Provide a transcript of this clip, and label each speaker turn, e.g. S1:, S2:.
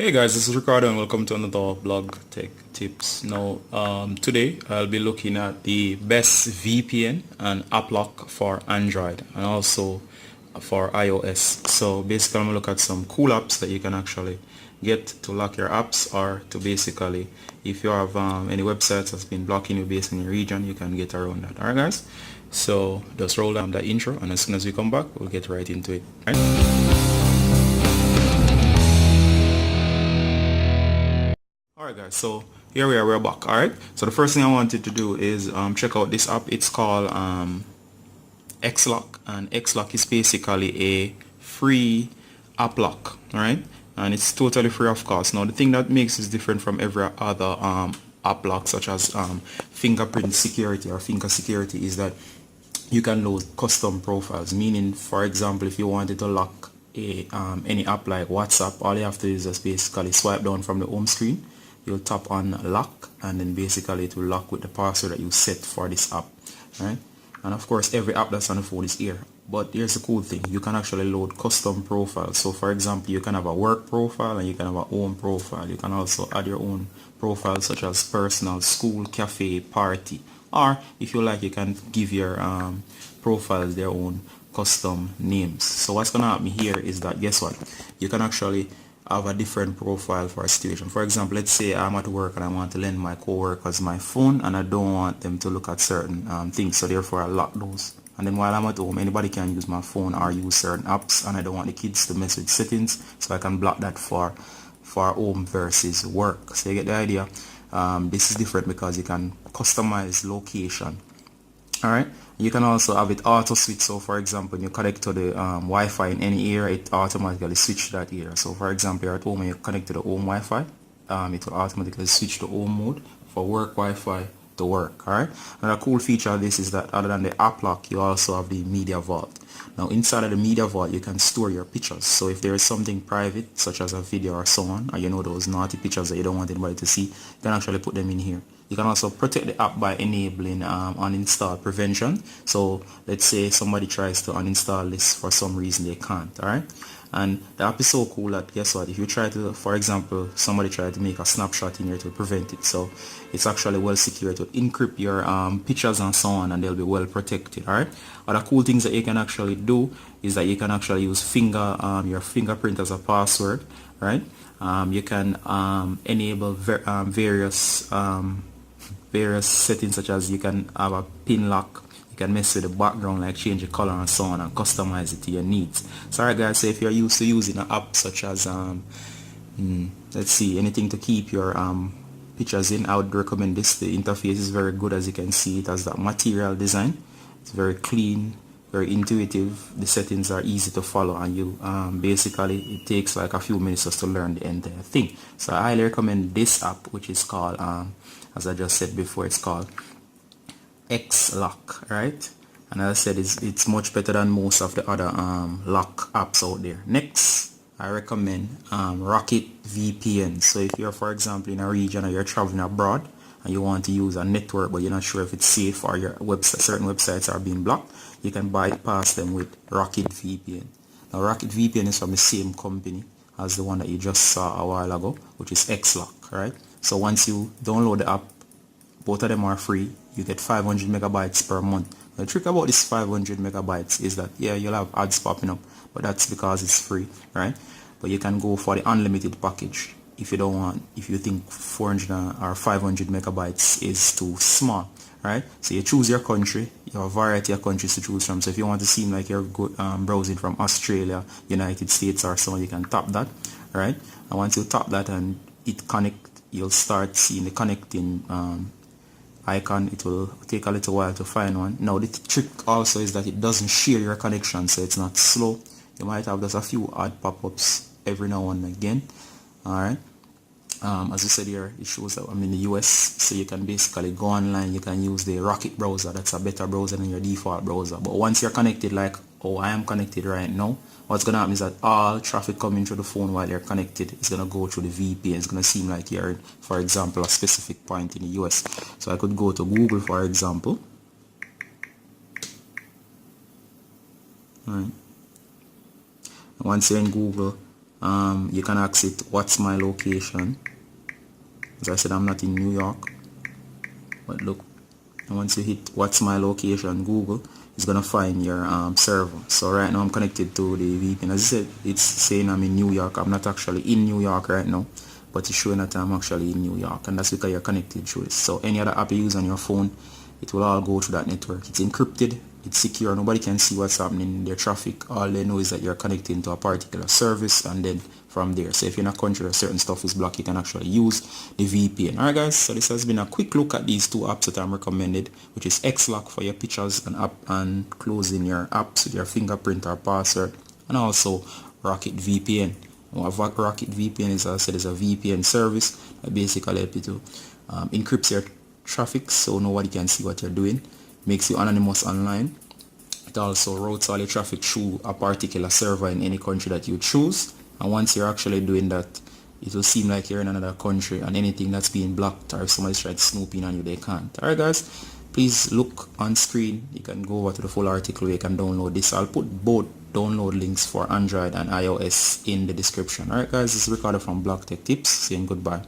S1: Hey guys, this is Ricardo and welcome to another blog tech tips. Now, today I'll be looking at the best VPN and app lock for Android and also for iOS. So basically I'm going to look at some cool apps that you can actually get to lock your apps, or to basically, if you have any websites that's been blocking you based in your region, you can get around that. Alright guys, so just roll down the intro and as soon as we come back we'll get right into it. Alright guys, so here we're back. Alright, so the first thing I wanted to do is check out this app. It's called Xlock, and Xlock is basically a free app lock. Alright, and it's totally free of cost. Now the thing that makes it different from every other app lock, such as fingerprint security or finger security, is that you can load custom profiles. Meaning, for example, if you wanted to lock a any app like WhatsApp, all you have to do is just basically swipe down from the home screen. You'll tap on lock, and then basically it will lock with the password that you set for this app, right? And of course every app that's on the phone is here. But here's the cool thing: you can actually load custom profiles. So for example, you can have a work profile and you can have a home profile. You can also add your own profiles, such as personal, school, cafe, party, or if you like, you can give your profiles their own custom names. So what's gonna happen here is that, guess what, you can actually have a different profile for a situation. For example, let's say I'm at work and I want to lend my co-workers my phone and I don't want them to look at certain things, so therefore I lock those. And then while I'm at home, anybody can use my phone or use certain apps, and I don't want the kids to mess with settings, so I can block that for home versus work. So you get the idea. This is different because you can customize location. Alright, you can also have it auto switch. So for example, when you connect to the Wi-Fi in any area, it automatically switch to that area. So for example, you're at home and you connect to the home Wi-Fi, it will automatically switch to home mode. For work Wi-Fi to work. Alright, another cool feature of this is that other than the app lock, you also have the media vault. Now inside of the media vault, you can store your pictures. So if there is something private, such as a video or so on, or you know those naughty pictures that you don't want anybody to see, you can actually put them in here. You can also protect the app by enabling uninstall prevention. So let's say somebody tries to uninstall this for some reason, they can't. Alright, and the app is so cool that, guess what, if you try to, for example, somebody tried to make a snapshot in here to prevent it, so it's actually well secured to encrypt your pictures and so on, and they'll be well protected. Alright, other cool things that you can actually do is that you can actually use your fingerprint as a password. Right, you can enable various settings, such as you can have a pin lock, you can mess with the background, like change the color and so on, and customize it to your needs. So alright guys, so if you're used to using an app such as let's see, anything to keep your pictures in, I would recommend this. The interface is very good. As you can see, it has that material design. It's very clean, very intuitive. The settings are easy to follow, and you basically, it takes like a few minutes just to learn the entire thing. So I highly recommend this app, which is called as I just said before, it's called Xlock, right? And as I said, it's much better than most of the other lock apps out there. Next, I recommend Rocket VPN. So if you're, for example, in a region or you're traveling abroad and you want to use a network but you're not sure if it's safe, or your website, certain websites are being blocked, you can bypass them with Rocket VPN. Now Rocket VPN is from the same company as the one that you just saw a while ago, which is Xlock, right? So once you download the app, both of them are free. You get 500 megabytes per month. The trick about this 500 megabytes is that, yeah, you'll have ads popping up, but that's because it's free, right? But you can go for the unlimited package if you don't want, if you think 400 or 500 megabytes is too small, right? So you choose your country. You have a variety of countries to choose from. So if you want to seem like you're browsing from Australia, United States or so, you can tap that, right? And once you tap that and it connect, you'll start seeing the connecting icon. It will take a little while to find one. Now the trick also is that it doesn't share your connection, so it's not slow. You might have just a few odd pop-ups every now and again. Alright, as I said here, it shows that I'm in the US, so you can basically go online. You can use the Rocket browser. That's a better browser than your default browser. But once you're connected, like I am connected right now, what's gonna happen is that all traffic coming through the phone while you're connected is gonna go through the VPN. It's gonna seem like you're, for example, a specific point in the US. So I could go to Google, for example. Alright. Once you're in Google, You can exit what's my location. As I said, I'm not in New York, but look, once you hit what's my location, Google is gonna find your server. So right now I'm connected to the VPN. As I said, it's saying I'm in New York. I'm not actually in New York right now, but it's showing that I'm actually in New York, and that's because you're connected through it. So any other app you use on your phone, it will all go through that network. It's encrypted, it's secure, nobody can see what's happening in their traffic. All they know is that you're connecting to a particular service, and then from there, so if you're in a country where certain stuff is blocked, you can actually use the VPN. Alright guys, so this has been a quick look at these two apps that I'm recommended, which is XLock for your pictures and app and closing your apps with your fingerprint or password, and also Rocket VPN. What Rocket VPN is, as I said, is a VPN service that basically helps you to encrypt your traffic so nobody can see what you're doing, makes you anonymous online. It also routes all your traffic through a particular server in any country that you choose, and once you're actually doing that, it will seem like you're in another country, and anything that's being blocked, or if somebody's trying to snoop in on you, they can't. Alright guys, please look on screen. You can go over to the full article where you can download this. I'll put both download links for Android and iOS in the description. Alright guys, this is Ricardo from Block Tech Tips, saying goodbye.